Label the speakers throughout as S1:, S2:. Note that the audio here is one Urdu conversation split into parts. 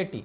S1: 80।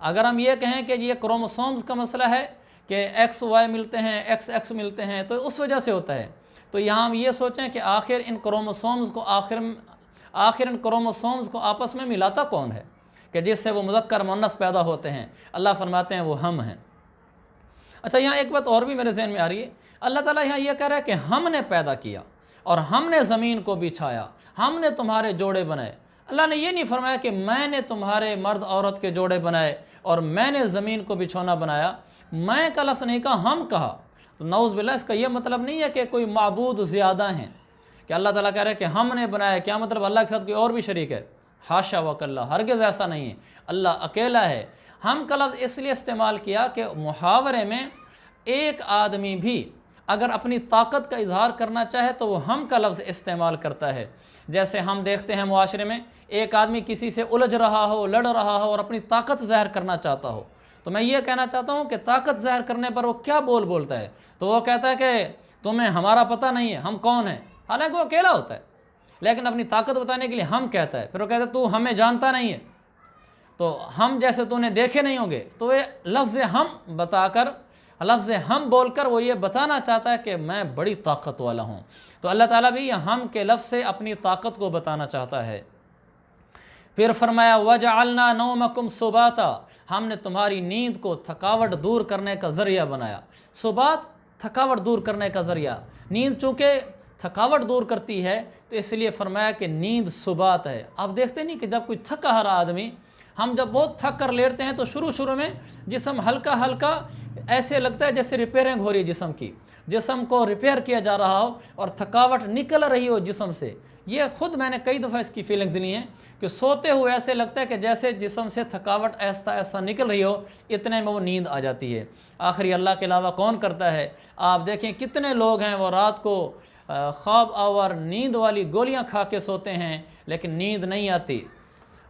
S1: اگر ہم یہ کہیں کہ یہ کروموسومز کا مسئلہ ہے کہ ایکس وائی ملتے ہیں، ایکس ایکس ملتے ہیں، تو اس وجہ سے ہوتا ہے، تو یہاں ہم یہ سوچیں کہ آخر ان کروموسومز کو آپس میں ملاتا کون ہے کہ جس سے وہ مذکر مؤنث پیدا ہوتے ہیں؟ اللہ فرماتے ہیں وہ ہم ہیں۔ اچھا، یہاں ایک بات اور بھی میرے ذہن میں آ رہی ہے، اللہ تعالیٰ یہاں یہ کہہ رہا ہے کہ ہم نے پیدا کیا اور ہم نے زمین کو بچھایا، ہم نے تمہارے جوڑے بنائے۔ اللہ نے یہ نہیں فرمایا کہ میں نے تمہارے مرد عورت کے جوڑے بنائے اور میں نے زمین کو بچھونا بنایا، میں کا لفظ نہیں کہا، ہم کہا۔ تو نعوذ باللہ، اس کا یہ مطلب نہیں ہے کہ کوئی معبود زیادہ ہیں، کہ اللہ تعالیٰ کہہ رہے ہیں کہ ہم نے بنایا، کیا مطلب اللہ کے ساتھ کوئی اور بھی شریک ہے؟ حاشا وکلا، ہرگز ایسا نہیں ہے، اللہ اکیلا ہے۔ ہم کا لفظ اس لیے استعمال کیا کہ محاورے میں ایک آدمی بھی اگر اپنی طاقت کا اظہار کرنا چاہے تو وہ ہم کا لفظ استعمال کرتا ہے۔ جیسے ہم دیکھتے ہیں معاشرے میں ایک آدمی کسی سے الجھ رہا ہو، لڑ رہا ہو اور اپنی طاقت ظاہر کرنا چاہتا ہو، تو میں یہ کہنا چاہتا ہوں کہ طاقت ظاہر کرنے پر وہ کیا بولتا ہے؟ تو وہ کہتا ہے کہ تمہیں ہمارا پتہ نہیں ہے، ہم کون ہیں، حالانکہ وہ اکیلا ہوتا ہے، لیکن اپنی طاقت بتانے کے لیے ہم کہتا ہے۔ پھر وہ کہتا ہے تو ہمیں جانتا نہیں ہے، تو ہم جیسے تو نے دیکھے نہیں ہوں گے۔ تو یہ لفظ ہم بول کر وہ یہ بتانا چاہتا ہے کہ میں بڑی طاقت والا ہوں۔ تو اللہ تعالیٰ بھی یہ ہم کے لفظ سے اپنی طاقت کو بتانا چاہتا ہے۔ پھر فرمایا وَجَعَلْنَا نَوْمَكُمْ سُبَاتًا، ہم نے تمہاری نیند کو تھکاوٹ دور کرنے کا ذریعہ بنایا۔ سبات تھکاوٹ دور کرنے کا ذریعہ، نیند چونکہ تھکاوٹ دور کرتی ہے تو اس لیے فرمایا کہ نیند سبات ہے۔ آپ دیکھتے نہیں کہ جب کوئی تھکا ہرا آدمی، ہم جب بہت تھک کر لیٹتے ہیں تو شروع میں جسم ہلکا ہلکا ایسے لگتا ہے جیسے ریپیئرنگ ہو رہی ہے جسم کی، جسم کو ریپیئر کیا جا رہا ہو اور تھکاوٹ نکل رہی ہو جسم سے۔ یہ خود میں نے کئی دفعہ اس کی فیلنگز لی ہیں کہ سوتے ہوئے ایسے لگتا ہے کہ جیسے جسم سے تھکاوٹ ایسا ایسا نکل رہی ہو، اتنے میں وہ نیند آ جاتی ہے۔ آخری اللہ کے علاوہ کون کرتا ہے؟ آپ دیکھیں کتنے لوگ ہیں وہ رات کو خواب آور نیند والی گولیاں کھا کے سوتے ہیں لیکن نیند نہیں آتی۔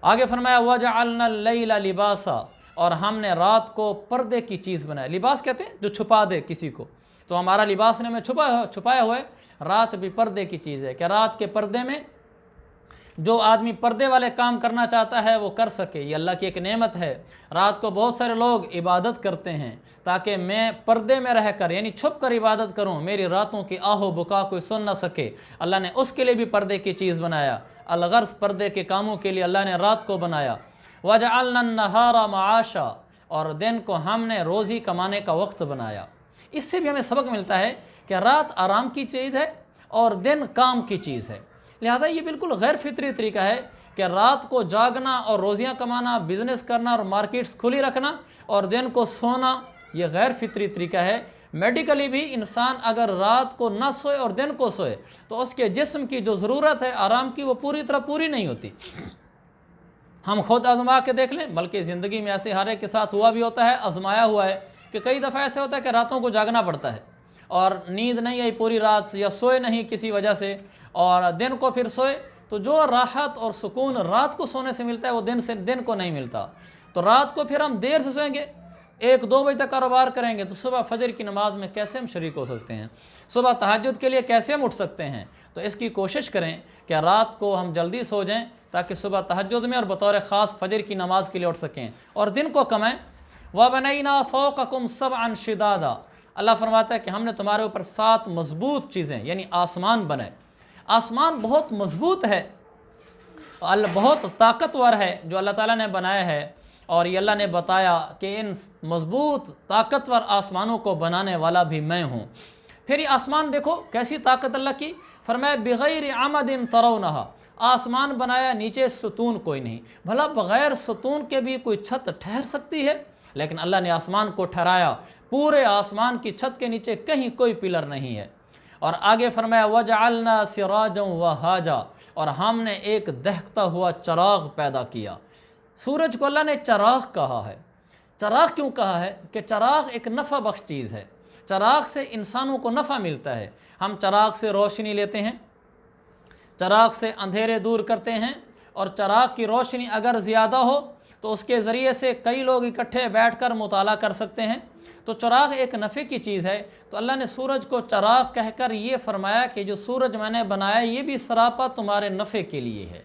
S1: آگے فرمایا وَجَعَلْنَا اللَّيْلَ لِبَاسًا، اور ہم نے رات کو پردے کی چیز بنایا۔ لباس کہتے ہیں جو چھپا دے کسی کو، تو ہمارا لباس نے میں چھپایا ہوا ہے، رات بھی پردے کی چیز ہے کہ رات کے پردے میں جو آدمی پردے والے کام کرنا چاہتا ہے وہ کر سکے، یہ اللہ کی ایک نعمت ہے۔ رات کو بہت سارے لوگ عبادت کرتے ہیں تاکہ میں پردے میں رہ کر یعنی چھپ کر عبادت کروں، میری راتوں کی آہ و بکا کوئی سن نہ سکے۔ اللہ نے اس کے لیے بھی پردے کی چیز بنایا، الغرض پردے کے کاموں کے لیے اللہ نے رات کو بنایا۔ وَجَعَلْنَا النَّهَارَ مَعَاشًا، اور دن کو ہم نے روزی کمانے کا وقت بنایا۔ اس سے بھی ہمیں سبق ملتا ہے کہ رات آرام کی چیز ہے اور دن کام کی چیز ہے، لہذا یہ بالکل غیر فطری طریقہ ہے کہ رات کو جاگنا اور روزیاں کمانا، بزنس کرنا اور مارکیٹس کھلی رکھنا اور دن کو سونا، یہ غیر فطری طریقہ ہے۔ میڈیکلی بھی انسان اگر رات کو نہ سوئے اور دن کو سوئے تو اس کے جسم کی جو ضرورت ہے آرام کی وہ پوری طرح پوری نہیں ہوتی۔ ہم خود آزما کے دیکھ لیں، بلکہ زندگی میں ایسے ہر ایک کے ساتھ ہوا بھی ہوتا ہے، آزمایا ہوا ہے کہ کئی دفعہ ایسے ہوتا ہے کہ راتوں کو جاگنا پڑتا ہے اور نیند نہیں آئی پوری رات یا سوئے نہیں کسی وجہ سے، اور دن کو پھر سوئے تو جو راحت اور سکون رات کو سونے سے ملتا ہے وہ دن کو نہیں ملتا۔ تو رات کو پھر ہم دیر سے سوئیں گے، 1-2 بجے تک کاروبار کریں گے تو صبح فجر کی نماز میں کیسے ہم شریک ہو سکتے ہیں؟ صبح تہجد کے لیے کیسے ہم اٹھ سکتے ہیں؟ تو اس کی کوشش کریں کہ رات کو ہم جلدی سو جائیں تاکہ صبح تہجد میں اور بطور خاص فجر کی نماز کے لیے اٹھ سکیں، اور دن کو کمائیں۔ وَبَنَيْنَا فَوْقَكُمْ سَبْعًا شِدَادًا، اللہ فرماتا ہے کہ ہم نے تمہارے اوپر 7 مضبوط چیزیں یعنی آسمان بنائے۔ آسمان بہت مضبوط ہے، بہت طاقتور ہے جو اللہ تعالیٰ نے بنایا ہے، اور یہ اللہ نے بتایا کہ ان مضبوط طاقتور آسمانوں کو بنانے والا بھی میں ہوں۔ پھر یہ آسمان دیکھو کیسی طاقت اللہ کی، فرمایا بغیر عمد ترونہا، آسمان بنایا نیچے ستون کوئی نہیں، بھلا بغیر ستون کے بھی کوئی چھت ٹھہر سکتی ہے؟ لیکن اللہ نے آسمان کو ٹھہرایا، پورے آسمان کی چھت کے نیچے کہیں کوئی پلر نہیں ہے۔ اور آگے فرمایا وَجَعَلْنَا سِرَاجًا وَهَاجًا، اور ہم نے ایک دہکتا ہوا چراغ پیدا کیا۔ سورج کو اللہ نے چراغ کہا ہے۔ چراغ کیوں کہا ہے؟ کہ چراغ ایک نفع بخش چیز ہے، چراغ سے انسانوں کو نفع ملتا ہے۔ ہم چراغ سے روشنی لیتے ہیں، چراغ سے اندھیرے دور کرتے ہیں، اور چراغ کی روشنی اگر زیادہ ہو تو اس کے ذریعے سے کئی لوگ اکٹھے بیٹھ کر مطالعہ کر سکتے ہیں، تو چراغ ایک نفع کی چیز ہے۔ تو اللہ نے سورج کو چراغ کہہ کر یہ فرمایا کہ جو سورج میں نے بنایا یہ بھی سراپا تمہارے نفع کے لیے ہے۔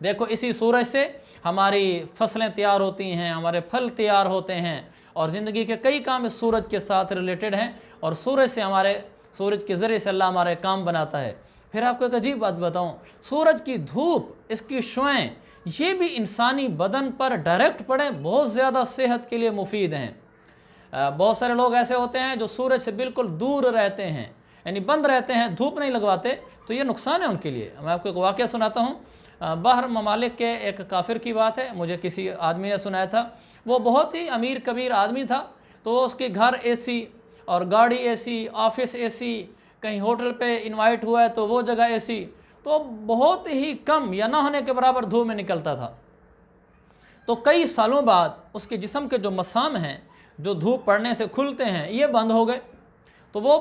S1: دیکھو اسی سورج سے ہماری فصلیں تیار ہوتی ہیں، ہمارے پھل تیار ہوتے ہیں، اور زندگی کے کئی کام اس سورج کے ساتھ ریلیٹڈ ہیں، اور سورج کے ذریعے سے اللہ ہمارے کام بناتا ہے۔ پھر آپ کو ایک عجیب بات بتاؤں، سورج کی دھوپ، اس کی شعاعیں، یہ بھی انسانی بدن پر ڈائریکٹ پڑیں بہت زیادہ صحت کے لیے مفید ہیں۔ بہت سارے لوگ ایسے ہوتے ہیں جو سورج سے بالکل دور رہتے ہیں، یعنی بند رہتے ہیں، دھوپ نہیں لگواتے، تو یہ نقصان ہے ان کے لیے۔ میں آپ کو ایک واقعہ سناتا ہوں، باہر ممالک کے ایک کافر کی بات ہے، مجھے کسی آدمی نے سنایا تھا۔ وہ بہت ہی امیر کبیر آدمی تھا، تو اس کے گھر اے سی اور گاڑی اے سی، آفس اے سی، کہیں ہوٹل پہ انوائٹ ہوا ہے تو وہ جگہ اے سی، تو بہت ہی کم یا نہ ہونے کے برابر دھوپ میں نکلتا تھا۔ تو کئی سالوں بعد اس کے جسم کے جو مسام ہیں، جو دھوپ پڑنے سے کھلتے ہیں، یہ بند ہو گئے، تو وہ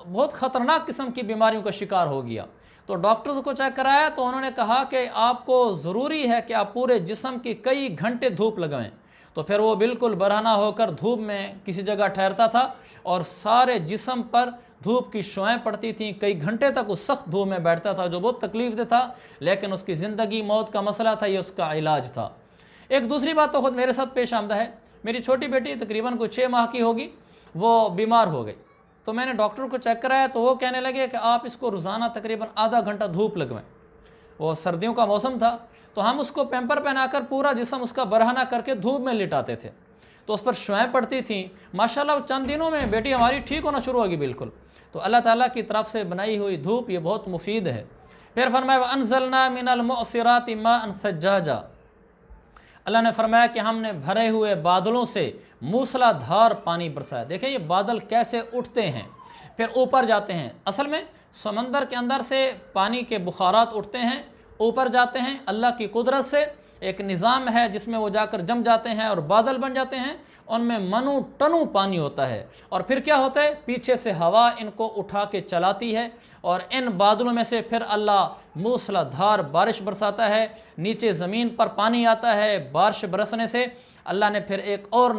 S1: بہت خطرناک قسم کی بیماریوں کا شکار ہو گیا۔ تو ڈاکٹرز کو چیک کرایا تو انہوں نے کہا کہ آپ کو ضروری ہے کہ آپ پورے جسم کی کئی گھنٹے دھوپ لگائیں۔ تو پھر وہ بالکل برہنہ ہو کر دھوپ میں کسی جگہ ٹھہرتا تھا، اور سارے جسم پر دھوپ کی شعاعیں پڑتی تھیں، کئی گھنٹے تک اس سخت دھوپ میں بیٹھتا تھا، جو بہت تکلیف دہ تھا، لیکن اس کی زندگی موت کا مسئلہ تھا، یہ اس کا علاج تھا۔ ایک دوسری بات تو خود میرے ساتھ پیش آمدہ ہے، میری چھوٹی بیٹی تقریباً کوئی 6 ماہ کی ہوگی، وہ بیمار ہو گئی، تو میں نے ڈاکٹر کو چیک کرایا تو وہ کہنے لگے کہ آپ اس کو روزانہ تقریباً آدھا گھنٹہ دھوپ لگوائیں۔ وہ سردیوں کا موسم تھا، تو ہم اس کو پیمپر پہنا کر پورا جسم اس کا برہنہ کر کے دھوپ میں لٹاتے تھے، تو اس پر شعاعیں پڑتی تھیں۔ ماشاءاللہ چند دنوں میں بیٹی ہماری ٹھیک ہونا شروع ہوگی بالکل۔ تو اللہ تعالیٰ کی طرف سے بنائی ہوئی دھوپ یہ بہت مفید ہے۔ پھر فرمایا وَأَنزَلْنَا مِنَ الْمُعْصِرَاتِ مَاءً ثَجَّاجًا، اللہ نے فرمایا کہ ہم نے بھرے ہوئے بادلوں سے موسلا دھار پانی برسایا۔ دیکھیں یہ بادل کیسے اٹھتے ہیں، پھر اوپر جاتے ہیں۔ اصل میں سمندر کے اندر سے پانی کے بخارات اٹھتے ہیں، اوپر جاتے ہیں، اللہ کی قدرت سے ایک نظام ہے جس میں وہ جا کر جم جاتے ہیں اور بادل بن جاتے ہیں، ان میں منو ٹنو پانی ہوتا ہے، اور پھر کیا ہوتا ہے، پیچھے سے ہوا ان کو اٹھا کے چلاتی ہے، اور ان بادلوں میں سے پھر اللہ موسلا دھار بارش برساتا ہے، نیچے زمین پر پانی آتا ہے، بارش برسنے سے اللہ پھر ایک اور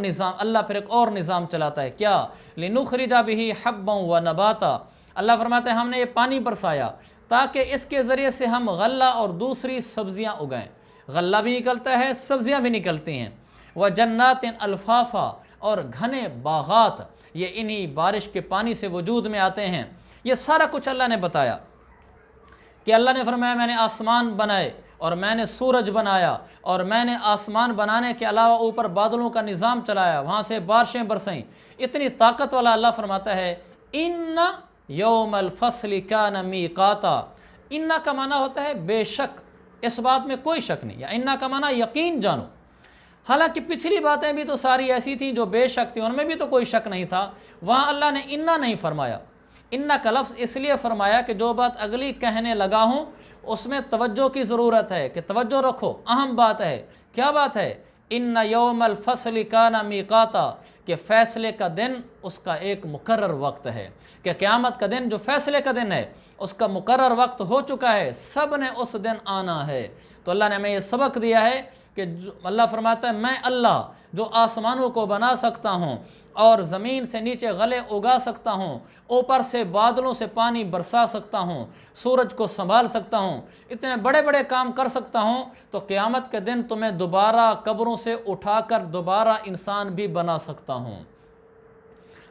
S1: نظام چلاتا ہے، کیا لِنُخْرِجَ بِهِ حَبًّا وَنَبَاتًا، اللہ فرماتے ہیں ہم نے یہ پانی برسایا تاکہ اس کے ذریعے سے ہم غلہ اور دوسری سبزیاں اگائیں، غلہ بھی نکلتا ہے، سبزیاں بھی نکلتی ہیں، وَجَنَّاتٍ الْفَافًا، اور گھنے باغات یہ انہی بارش کے پانی سے وجود میں آتے ہیں۔ یہ سارا کچھ اللہ نے بتایا کہ اللہ نے فرمایا میں نے آسمان بنائے اور میں نے سورج بنایا، اور میں نے آسمان بنانے کے علاوہ اوپر بادلوں کا نظام چلایا، وہاں سے بارشیں برسیں۔ اتنی طاقت والا اللہ فرماتا ہے ان یوم الفصل کان میقاتا، ان کا معنی ہوتا ہے بے شک، اس بات میں کوئی شک نہیں، یا ان کا معنی یقین جانو۔ حالانکہ پچھلی باتیں بھی تو ساری ایسی تھیں جو بے شک تھیں، ان میں بھی تو کوئی شک نہیں تھا، وہاں اللہ نے انا نہیں فرمایا۔ انا کا لفظ اس لیے فرمایا کہ جو بات اگلی کہنے لگا ہوں اس میں توجہ کی ضرورت ہے، کہ توجہ رکھو، اہم بات ہے۔ کیا بات ہے؟ ان یوم الفصل کان میقاتا، کہ فیصلے کا دن اس کا ایک مقرر وقت ہے، کہ قیامت کا دن جو فیصلے کا دن ہے اس کا مقرر وقت ہو چکا ہے، سب نے اس دن آنا ہے۔ تو اللہ نے ہمیں یہ سبق دیا ہے کہ اللہ فرماتا ہے میں اللہ جو آسمانوں کو بنا سکتا ہوں اور زمین سے نیچے غلے اگا سکتا ہوں، اوپر سے بادلوں سے پانی برسا سکتا ہوں، سورج کو سنبھال سکتا ہوں، اتنے بڑے بڑے کام کر سکتا ہوں، تو قیامت کے دن تمہیں دوبارہ قبروں سے اٹھا کر دوبارہ انسان بھی بنا سکتا ہوں۔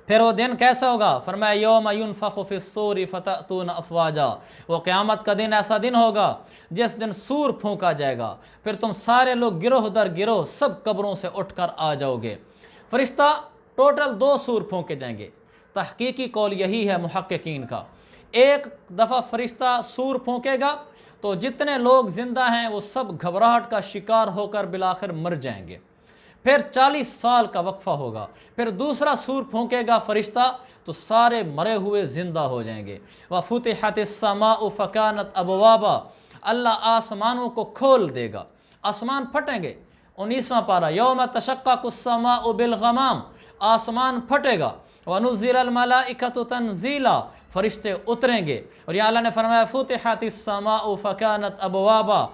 S1: پھر وہ دن کیسا ہوگا؟ فرمایا یوم ینفخ فی الصور فتأتون افواجا، وہ قیامت کا دن ایسا دن ہوگا جس دن سور پھونکا جائے گا، پھر تم سارے لوگ گروہ در گروہ سب قبروں سے اٹھ کر آ جاؤ گے۔ فرشتہ ٹوٹل 2 سور پھونکے جائیں گے، تحقیقی قول یہی ہے محققین کا۔ ایک دفعہ فرشتہ سور پھونکے گا تو جتنے لوگ زندہ ہیں وہ سب گھبراہٹ کا شکار ہو کر بالآخر مر جائیں گے۔ پھر 40 سال کا وقفہ ہوگا، پھر دوسرا سور پھونکے گا فرشتہ تو سارے مرے ہوئے زندہ ہو جائیں گے۔ وَفُتِحَتِ السَّمَاءُ فَكَانَتْ أَبْوَابًا، اللہ آسمانوں کو کھول دے گا، آسمان پھٹیں گے۔ 19واں پارہ یوم تشقق السماء بالغمام، آسمان پھٹے گا۔ وَنُزِّلَ الْمَلَائِكَةُ تَنزِيلًا، فرشتے اتریں گے۔ اور یہ اللہ نے فرمایا فُتِحَتِ السَّمَاءُ فَكَانَتْ أَبْوَابًا،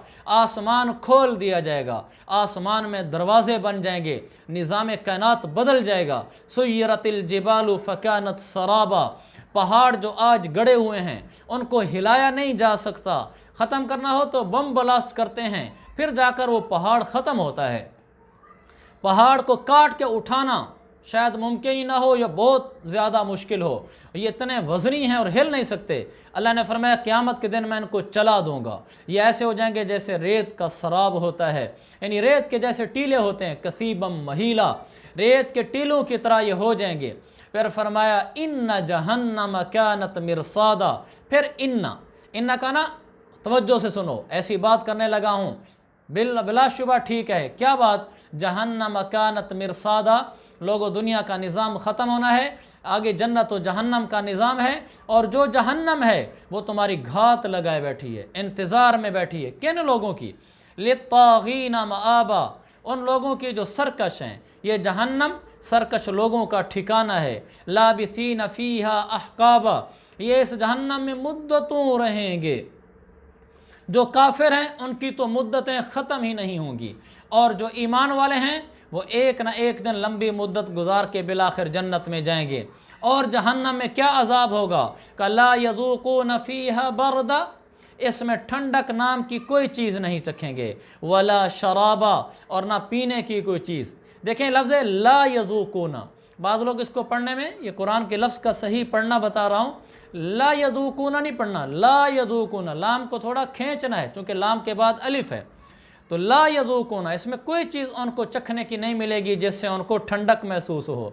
S1: آسمان کھول دیا جائے گا، آسمان میں دروازے بن جائیں گے، نظام کائنات بدل جائے گا۔ سُيِّرَتِ الْجِبَالُ فَكَانَتْ سَرَابًا، پہاڑ جو آج گڑے ہوئے ہیں ان کو ہلایا نہیں جا سکتا، ختم کرنا ہو تو بم بلاسٹ کرتے ہیں پھر جا کر وہ پہاڑ ختم ہوتا ہے۔ پہاڑ کو کاٹ کے اٹھانا شاید ممکن ہی نہ ہو یا بہت زیادہ مشکل ہو، یہ اتنے وزنی ہیں اور ہل نہیں سکتے۔ اللہ نے فرمایا قیامت کے دن میں ان کو چلا دوں گا، یہ ایسے ہو جائیں گے جیسے ریت کا سراب ہوتا ہے، یعنی ریت کے جیسے ٹیلے ہوتے ہیں، کثیبم مہیلا، ریت کے ٹیلوں کی طرح یہ ہو جائیں گے۔ پھر فرمایا ان جہنم کانت مرصادا، پھر ان کا نا توجہ سے سنو، ایسی بات کرنے لگا ہوں بلا شبہ ٹھیک ہے، کیا بات؟ جہنم کانت مرصادا، لوگوں دنیا کا نظام ختم ہونا ہے، آگے جنت و جہنم کا نظام ہے، اور جو جہنم ہے وہ تمہاری گھات لگائے بیٹھی ہے، انتظار میں بیٹھی ہے۔ کن لوگوں کی؟ للطاغین مآبا، ان لوگوں کی جو سرکش ہیں۔ یہ جہنم سرکش لوگوں کا ٹھکانہ ہے۔ لابثین فیہا احقابا، یہ اس جہنم میں مدتوں رہیں گے۔ جو کافر ہیں ان کی تو مدتیں ختم ہی نہیں ہوں گی، اور جو ایمان والے ہیں وہ ایک نہ ایک دن لمبی مدت گزار کے بالآخر جنت میں جائیں گے۔ اور جہنم میں کیا عذاب ہوگا؟ کہ لا یذوقون فیہا بردا، اس میں ٹھنڈک نام کی کوئی چیز نہیں چکھیں گے، ولا شرابا، اور نہ پینے کی کوئی چیز۔ دیکھیں لفظ لا یذوقون، بعض لوگ اس کو پڑھنے میں، یہ قرآن کے لفظ کا صحیح پڑھنا بتا رہا ہوں، لا یذوقون نہیں پڑھنا، لا یذوقون، لام کو تھوڑا کھینچنا ہے چونکہ لام کے بعد الف ہے، تو لا یذوقون، اس میں کوئی چیز ان کو چکھنے کی نہیں ملے گی جس سے ان کو ٹھنڈک محسوس ہو۔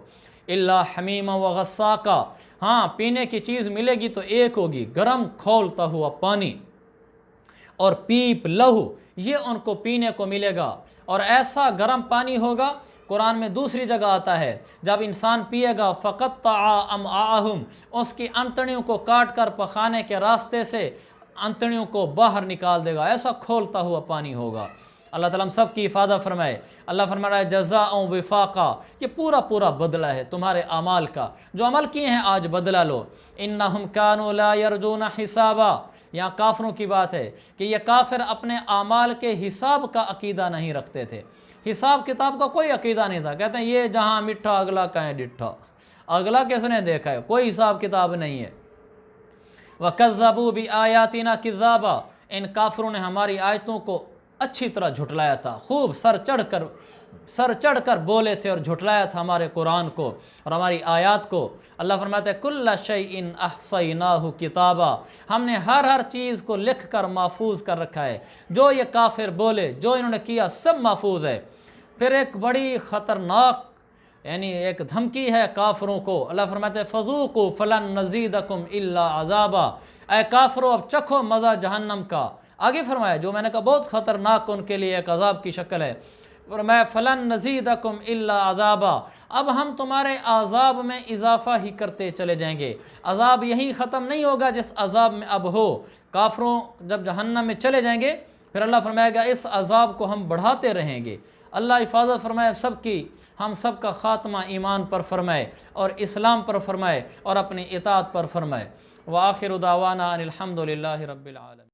S1: الا حمیما وغساقا، ہاں پینے کی چیز ملے گی تو ایک ہوگی، گرم کھولتا ہوا پانی، اور پیپ لہو، یہ ان کو پینے کو ملے گا، اور ایسا گرم پانی ہوگا۔ قرآن میں دوسری جگہ آتا ہے جب انسان پیے گا فقطع امعاءہم، اس کی انتڑیوں کو کاٹ کر پخانے کے راستے سے انتڑیوں کو باہر نکال دے گا، ایسا کھولتا ہوا پانی ہوگا۔ اللہ تعالیٰ ہم سب کی حفاظت فرمائے۔ اللہ فرما رہا ہے جزاء وفاقا، یہ پورا بدلہ ہے تمہارے اعمال کا، جو عمل کیے ہیں آج بدلہ لو۔ انہم کانوا لا یرجون حسابا، یہاں کافروں کی بات ہے کہ یہ کافر اپنے اعمال کے حساب کا عقیدہ نہیں رکھتے تھے، حساب کتاب کا کوئی عقیدہ نہیں تھا۔ کہتے ہیں یہ جہاں مٹھا اگلا کہیں ڈٹھا، اگلا کس نے دیکھا ہے، کوئی حساب کتاب نہیں ہے۔ وَكَذَّبُوا بِآيَاتِنَا كِذَّابًا، ان کافروں نے ہماری آیتوں کو اچھی طرح جھٹلایا تھا، خوب سر چڑھ کر بولے تھے اور جھٹلایا تھا ہمارے قرآن کو اور ہماری آیات کو۔ اللہ فرماتا ہے کُلَّ شَيْءٍ أَحْصَيْنَاهُ كِتَابًا، ہم نے ہر چیز کو لکھ کر محفوظ کر رکھا ہے، جو یہ کافر بولے، جو انہوں نے کیا، سب محفوظ ہے۔ پھر ایک بڑی خطرناک یعنی ایک دھمکی ہے کافروں کو، اللہ فرماتے ہیں فَذُوقُوا فَلَن نَّزِيدَكُمْ إِلَّا عَذَابًا، اے کافرو اب چکھو مزہ جہنم کا۔ آگے فرمایا جو میں نے کہا بہت خطرناک ان کے لیے ایک عذاب کی شکل ہے، فرمایا فَلَن نَّزِيدَكُمْ إِلَّا عَذَابًا، اب ہم تمہارے عذاب میں اضافہ ہی کرتے چلے جائیں گے، عذاب یہی ختم نہیں ہوگا جس عذاب میں اب ہو۔ کافروں جب جہنم میں چلے جائیں گے پھر اللہ فرمائے گا اس عذاب کو ہم بڑھاتے رہیں گے۔ اللہ حفاظت فرمائے سب کی، ہم سب کا خاتمہ ایمان پر فرمائے اور اسلام پر فرمائے اور اپنی اطاعت پر فرمائے۔ وآخر دعوانا ان الحمد للہ رب العالمین۔